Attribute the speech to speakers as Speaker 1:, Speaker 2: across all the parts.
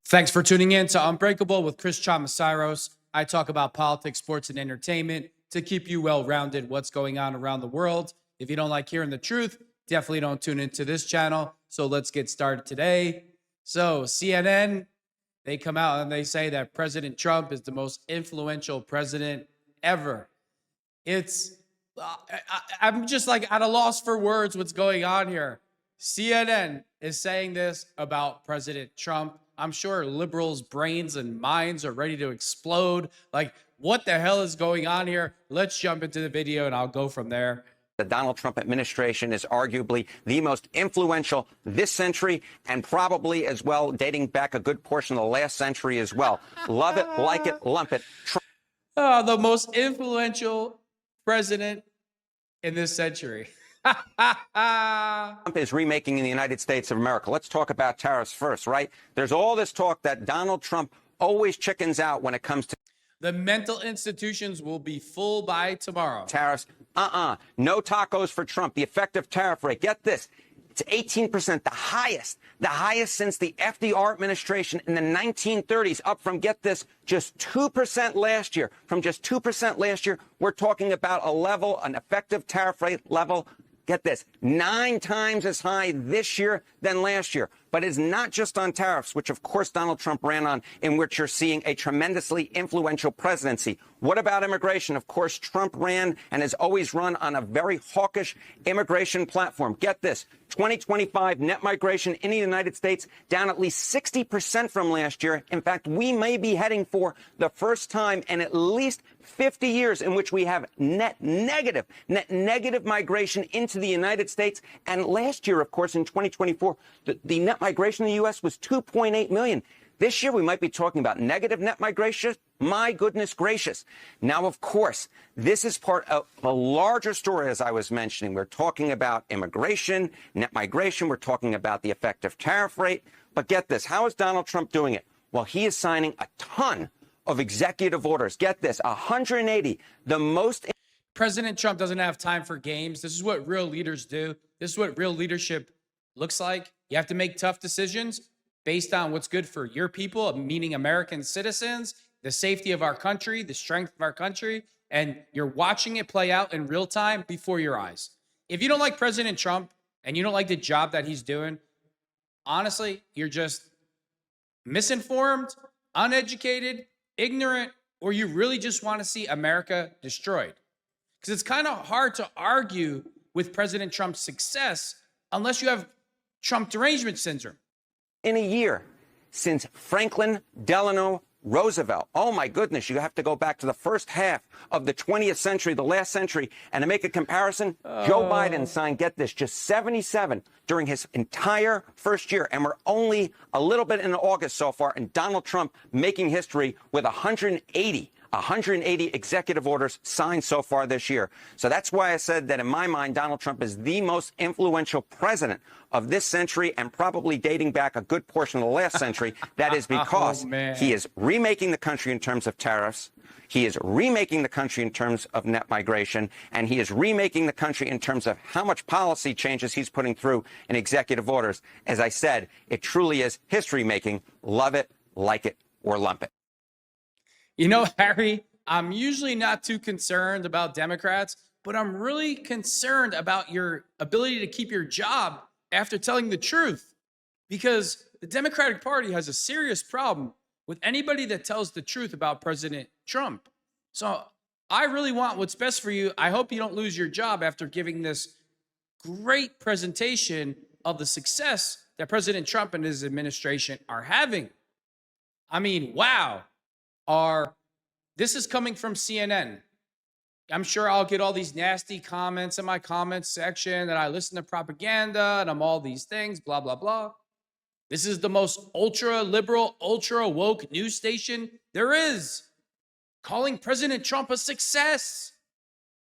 Speaker 1: Thanks for tuning in to Unbreakable with Chris Chamasiros. I talk about politics, sports, and entertainment to keep you well-rounded what's going on around the world. If you don't like hearing the truth, definitely don't tune into this channel. So let's get started today. So CNN, they come out and they say that President Trump is the most influential president ever. I'm just like at a loss for words what's going on here. CNN is saying this about President Trump. I'm sure liberals' brains and minds are ready to explode. Like, what the hell is going on here? Let's jump into the video and I'll go from there.
Speaker 2: The Donald Trump administration is arguably the most influential this century and probably as well dating back a good portion of the last century as well. Love it, like it, lump it.
Speaker 1: The most influential president in this century.
Speaker 2: Trump is remaking in the United States of America. Let's talk about tariffs first, right? There's all this talk that Donald Trump always chickens out when it comes to
Speaker 1: the mental institutions will be full by tomorrow.
Speaker 2: Tariffs. No tacos for Trump. The effective tariff rate, get this, it's 18%, the highest since the FDR administration in the 1930s, up from, get this, just 2% last year. From just 2% last year, we're talking about a level, an effective tariff rate level, get this, 9 times as high this year than last year. But it's not just on tariffs, which of course Donald Trump ran on, in which you're seeing a tremendously influential presidency. What about immigration? Of course, Trump ran and has always run on a very hawkish immigration platform. Get this, 2025 net migration in the United States down at least 60% from last year. In fact, we may be heading for the first time in at least 50 years in which we have net negative migration into the United States. And last year, of course, in 2024, the net migration in the U.S. was 2.8 million. This year, we might be talking about negative net migration. My goodness gracious. Now, of course, this is part of a larger story, as I was mentioning. We're talking about immigration, net migration. We're talking about the effective tariff rate. But get this, how is Donald Trump doing it? Well, he is signing a ton of executive orders. Get this, 180, the most.
Speaker 1: President Trump doesn't have time for games. This is what real leaders do. This is what real leadership looks like. You have to make tough decisions based on what's good for your people, meaning American citizens, the safety of our country, the strength of our country, and you're watching it play out in real time before your eyes. If you don't like President Trump and you don't like the job that he's doing, honestly, you're just misinformed, uneducated, ignorant, or you really just want to see America destroyed. Because it's kind of hard to argue with President Trump's success unless you have Trump derangement syndrome.
Speaker 2: In a year since Franklin Delano Roosevelt. Oh, my goodness. You have to go back to the first half of the 20th century, the last century. And to make a comparison, Joe Biden signed, get this, just 77 during his entire first year. And we're only a little bit in August so far. And Donald Trump making history with 180 executive orders signed so far this year. So that's why I said that in my mind, Donald Trump is the most influential president of this century and probably dating back a good portion of the last century. That is because he is remaking the country in terms of tariffs. He is remaking the country in terms of net migration, and he is remaking the country in terms of how much policy changes he's putting through in executive orders. As I said, it truly is history making. Love it, like it, or lump it.
Speaker 1: You know, Harry, I'm usually not too concerned about Democrats, but I'm really concerned about your ability to keep your job after telling the truth, because the Democratic Party has a serious problem with anybody that tells the truth about President Trump. So I really want what's best for you. I hope you don't lose your job after giving this great presentation of the success that President Trump and his administration are having. I mean, wow. This is coming from CNN. I'm sure I'll get all these nasty comments in my comments section that I listen to propaganda and I'm all these things, blah, blah, blah. This is the most ultra liberal, ultra woke news station there is, calling President Trump a success.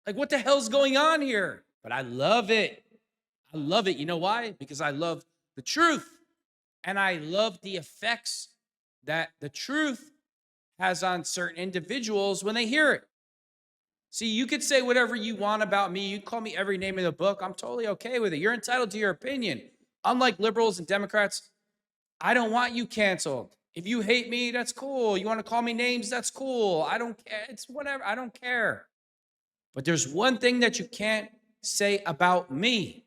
Speaker 1: Like, what the hell's going on here? But I love it. I love it. You know why? Because I love the truth. And I love the effects that the truth has on certain individuals when they hear it. See, you could say whatever you want about me. You call me every name in the book. I'm totally okay with it. You're entitled to your opinion. Unlike liberals and Democrats, I don't want you canceled. If you hate me, that's cool. You want to call me names, that's cool. I don't care. It's whatever. I don't care. But there's one thing that you can't say about me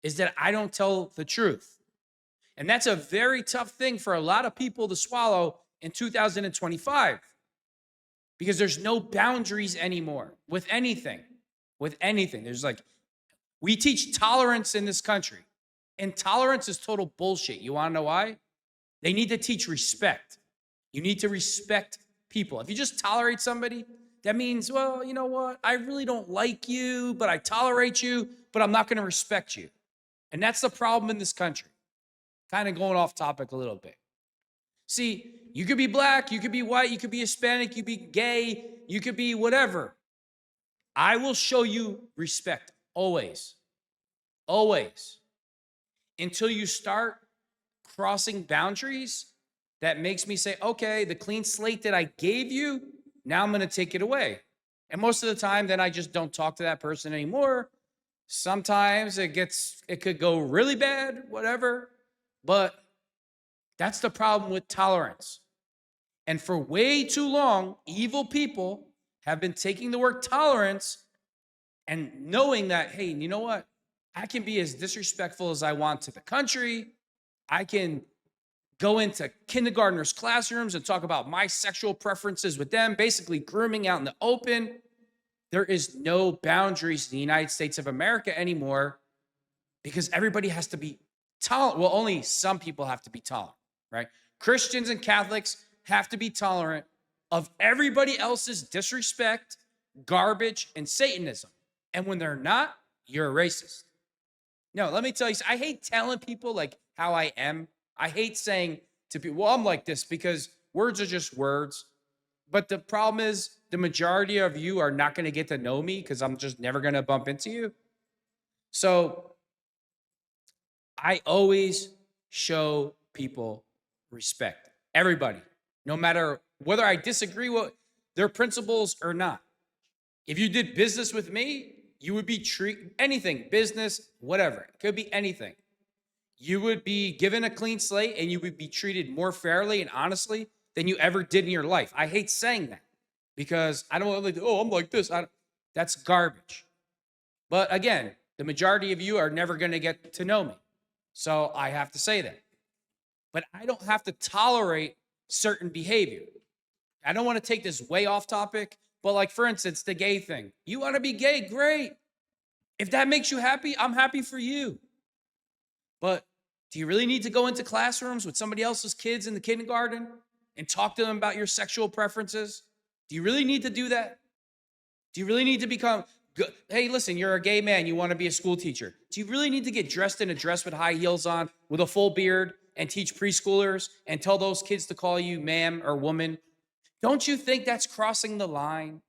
Speaker 1: is that I don't tell the truth. And that's a very tough thing for a lot of people to swallow in 2025 because there's no boundaries anymore with anything. With anything. There's like, we teach tolerance in this country, and tolerance is total bullshit. You want to know why? They need to teach respect. You need to respect people. If you just tolerate somebody, that means, well, you know what? I really don't like you, but I tolerate you, but I'm not going to respect you. And that's the problem in this country. Kind of going off topic a little bit. See, you could be black, you could be white, you could be Hispanic, you could be gay, you could be whatever. I will show you respect always. Always. Until you start crossing boundaries that makes me say, okay, the clean slate that I gave you, now I'm going to take it away. And most of the time, then I just don't talk to that person anymore. Sometimes it could go really bad, whatever. But that's the problem with tolerance. And for way too long, evil people have been taking the word tolerance and knowing that, hey, you know what? I can be as disrespectful as I want to the country. I can go into kindergartners' classrooms and talk about my sexual preferences with them, basically grooming out in the open. There is no boundaries in the United States of America anymore because everybody has to be tolerant. Well, only some people have to be tolerant, right? Christians and Catholics have to be tolerant of everybody else's disrespect, garbage, and Satanism. And when they're not, you're a racist. No, let me tell you, I hate telling people like how I am. I hate saying to people, well, I'm like this, because words are just words. But the problem is the majority of you are not going to get to know me because I'm just never going to bump into you. So I always show people respect. Everybody, no matter whether I disagree with their principles or not. If you did business with me, you would be anything, business, whatever. It could be anything. You would be given a clean slate and you would be treated more fairly and honestly than you ever did in your life. I hate saying that because I don't want to, I'm like this. That's garbage. But again, the majority of you are never going to get to know me. So I have to say that. But I don't have to tolerate certain behavior. I don't want to take this way off topic, but like, for instance, the gay thing. You want to be gay? Great. If that makes you happy, I'm happy for you. But do you really need to go into classrooms with somebody else's kids in the kindergarten and talk to them about your sexual preferences? Do you really need to do that? Do you really need to become, hey, listen, you're a gay man, you want to be a school teacher. Do you really need to get dressed in a dress with high heels on, with a full beard, and teach preschoolers and tell those kids to call you ma'am or woman? Don't you think that's crossing the line?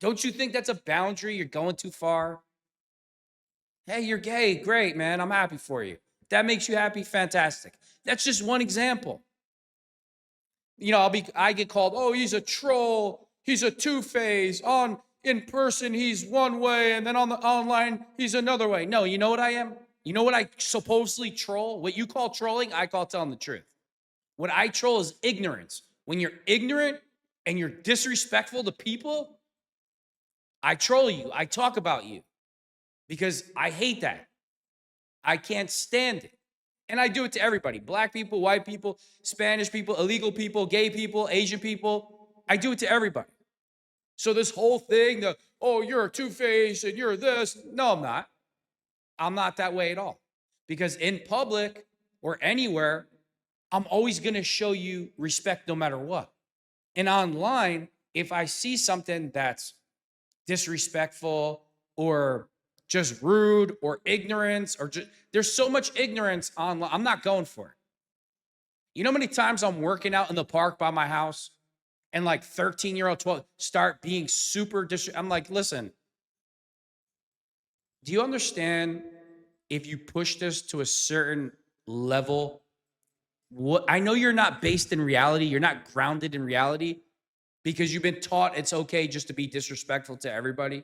Speaker 1: Don't you think that's a boundary? You're going too far. Hey, you're gay. Great, man. I'm happy for you. If that makes you happy, fantastic. That's just one example. You know, I get called, oh, he's a troll. He's a two-face. In person, he's one way, and then on the online, he's another way. No, you know what I am? You know what I supposedly troll? What you call trolling, I call telling the truth. What I troll is ignorance. When you're ignorant and you're disrespectful to people, I troll you. I talk about you because I hate that. I can't stand it. And I do it to everybody. Black people, white people, Spanish people, illegal people, gay people, Asian people. I do it to everybody. So this whole thing, you're a two-face and you're this. No, I'm not. I'm not that way at all. Because in public or anywhere, I'm always going to show you respect no matter what. And online, if I see something that's disrespectful or just rude or ignorance or there's so much ignorance online, I'm not going for it. You know how many times I'm working out in the park by my house and like 13-year-old, 12 start being super I'm like, listen, do you understand if you push this to a certain level? I know you're not based in reality. You're not grounded in reality because you've been taught it's okay just to be disrespectful to everybody.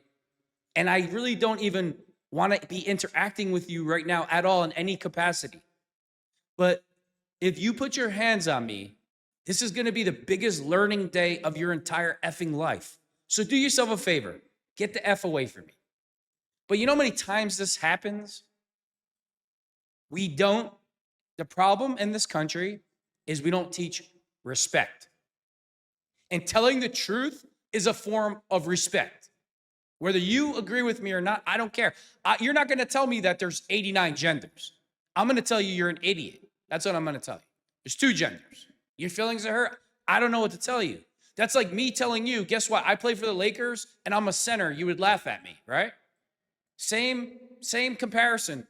Speaker 1: And I really don't even want to be interacting with you right now at all in any capacity. But if you put your hands on me, This is going to be the biggest learning day of your entire effing life. So do yourself a favor. Get the F away from me. But you know how many times this happens? We don't. The problem in this country is we don't teach respect. And telling the truth is a form of respect. Whether you agree with me or not, I don't care. You're not going to tell me that there's 89 genders. I'm going to tell you you're an idiot. That's what I'm going to tell you. There's 2 genders. Your feelings are hurt. I don't know what to tell you. That's like me telling you, guess what? I play for the Lakers and I'm a center. You would laugh at me, right? Same comparison.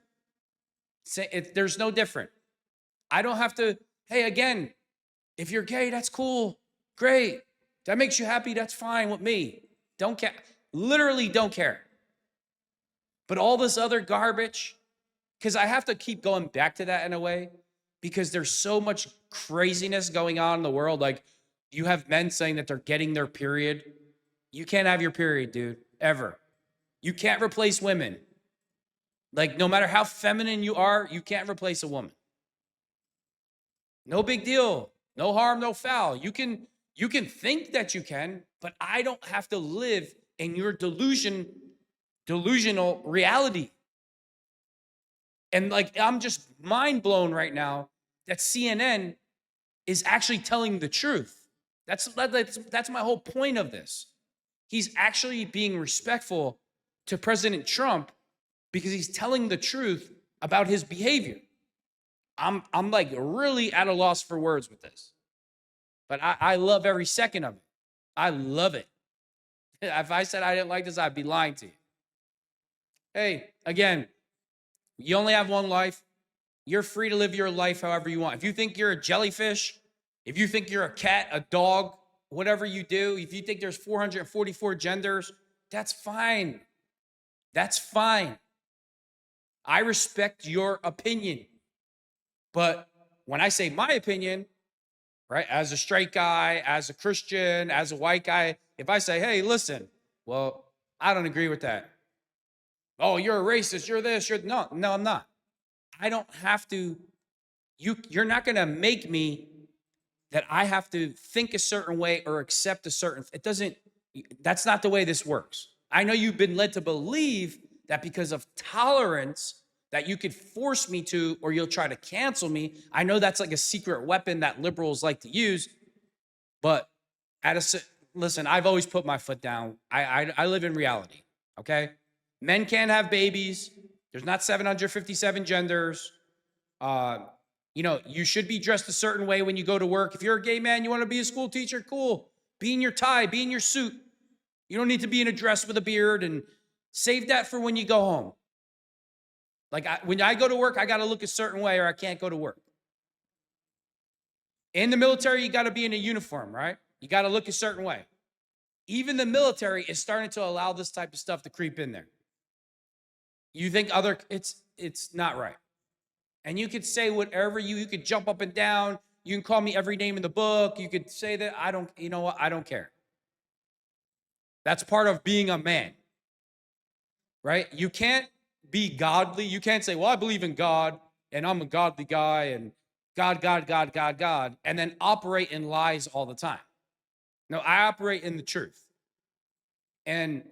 Speaker 1: There's no different. I don't have to, hey, again, if you're gay, that's cool. Great. That makes you happy. That's fine with me. Don't care. Literally don't care. But all this other garbage, because I have to keep going back to that in a way, because there's so much craziness going on in the world. Like, you have men saying that they're getting their period. You can't have your period, dude, ever. You can't replace women. Like, no matter how feminine you are, you can't replace a woman. No big deal. No harm, no foul. You can think that you can, but I don't have to live in your delusional reality. And like, I'm just mind blown right now that CNN is actually telling the truth. That's my whole point of this. He's actually being respectful to President Trump because he's telling the truth about his behavior. I'm like really at a loss for words with this. But I love every second of it. I love it. If I said I didn't like this, I'd be lying to you. Hey, again, you only have one life. You're free to live your life however you want. If you think you're a jellyfish, if you think you're a cat, a dog, whatever you do, if you think there's 444 genders, that's fine. That's fine. I respect your opinion. But when I say my opinion, right, as a straight guy, as a Christian, as a white guy, if I say, hey, listen, well, I don't agree with that. Oh, you're a racist, you're this, you're no, I'm not. I don't have to, you're not gonna make me that I have to think a certain way or accept a certain, that's not the way this works. I know you've been led to believe that because of tolerance that you could force me to, or you'll try to cancel me. I know that's like a secret weapon that liberals like to use, but listen, I've always put my foot down. I live in reality, okay? Men can't have babies. There's not 757 genders. You should be dressed a certain way when you go to work. If you're a gay man, you want to be a school teacher, cool. Be in your tie, be in your suit. You don't need to be in a dress with a beard, and save that for when you go home. Like when I go to work, I got to look a certain way or I can't go to work. In the military, you got to be in a uniform, right? You got to look a certain way. Even the military is starting to allow this type of stuff to creep in there. You think it's not right. And you could say whatever you could jump up and down. You can call me every name in the book. You could say that I don't care. That's part of being a man, right? You can't be godly. You can't say, well, I believe in God and I'm a godly guy and God, and then operate in lies all the time. No, I operate in the truth. And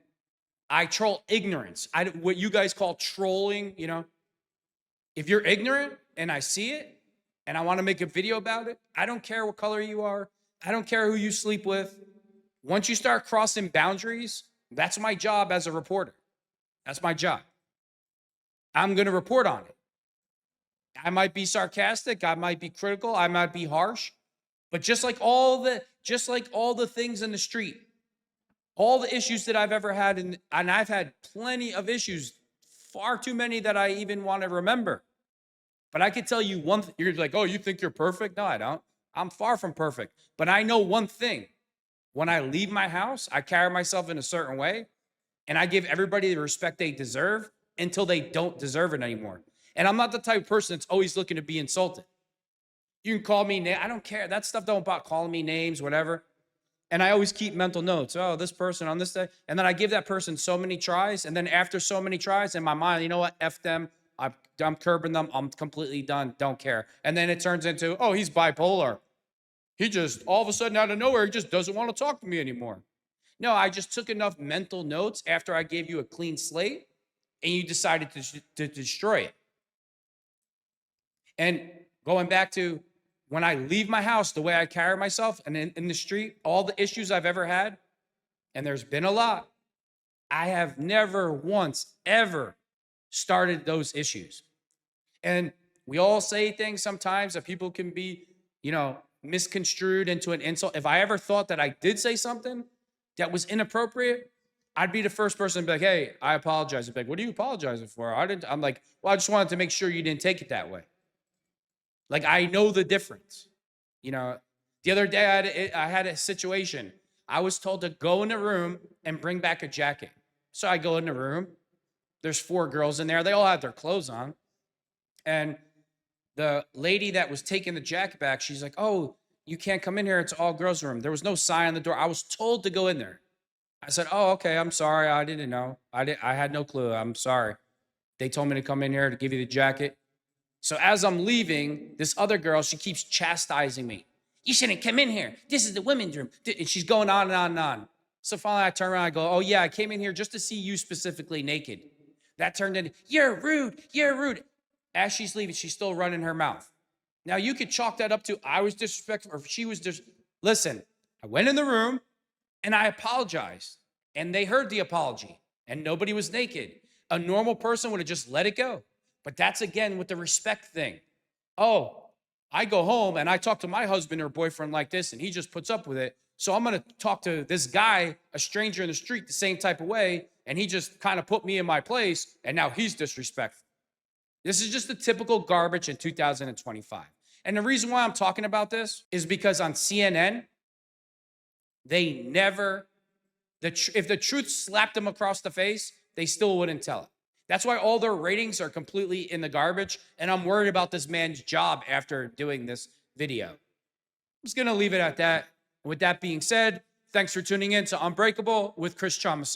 Speaker 1: I troll ignorance. What you guys call trolling, if you're ignorant and I see it and I want to make a video about it, I don't care what color you are. I don't care who you sleep with. Once you start crossing boundaries, that's my job as a reporter. That's my job. I'm going to report on it. I might be sarcastic. I might be critical. I might be harsh. But just like all the things in the street, all the issues that I've ever had, and I've had plenty of issues, far too many that I even want to remember. But I could tell you one thing. You're like, oh, you think you're perfect? No, I don't. I'm far from perfect. But I know one thing. When I leave my house, I carry myself in a certain way, and I give everybody the respect they deserve until they don't deserve it anymore. And I'm not the type of person that's always looking to be insulted. You can call me, I don't care. That stuff don't about calling me names, whatever. And I always keep mental notes. Oh, this person on this day. And then I give that person so many tries. And then after so many tries in my mind, you know what? F them. I'm curbing them. I'm completely done. Don't care. And then it turns into, oh, he's bipolar. He just, all of a sudden out of nowhere, he just doesn't want to talk to me anymore. No, I just took enough mental notes after I gave you a clean slate and you decided to destroy it. And going back to when I leave my house, the way I carry myself and in the street, all the issues I've ever had, and there's been a lot, I have never once ever started those issues. And we all say things sometimes that people can be, misconstrued into an insult. If I ever thought that I did say something that was inappropriate, I'd be the first person to be like, hey, I apologize. I'd be like, what are you apologizing for? I'm like, well, I just wanted to make sure you didn't take it that way. Like, I know the difference. The other day I had a situation. I was told to go in the room and bring back a jacket. So I go in the room. There's 4 girls in there. They all had their clothes on. And the lady that was taking the jacket back, she's like, oh, you can't come in here. It's all girls' room. There was no sign on the door. I was told to go in there. I said, oh, okay, I'm sorry. I didn't know. I had no clue. I'm sorry. They told me to come in here to give you the jacket. So as I'm leaving, this other girl, she keeps chastising me. You shouldn't come in here. This is the women's room. And she's going on and on and on. So finally I turn around, I go, oh yeah, I came in here just to see you specifically naked. That turned into, you're rude, you're rude. As she's leaving, she's still running her mouth. Now you could chalk that up to I was disrespectful or she was Listen, I went in the room and I apologized. And they heard the apology and nobody was naked. A normal person would have just let it go. But that's again with the respect thing. Oh, I go home and I talk to my husband or boyfriend like this and he just puts up with it. So I'm going to talk to this guy, a stranger in the street, the same type of way. And he just kind of put me in my place. And now he's disrespectful. This is just the typical garbage in 2025. And the reason why I'm talking about this is because on CNN, they never, if the truth slapped them across the face, they still wouldn't tell it. That's why all their ratings are completely in the garbage. And I'm worried about this man's job after doing this video. I'm just going to leave it at that. With that being said, thanks for tuning in to Unbreakable with Chris Chalmers.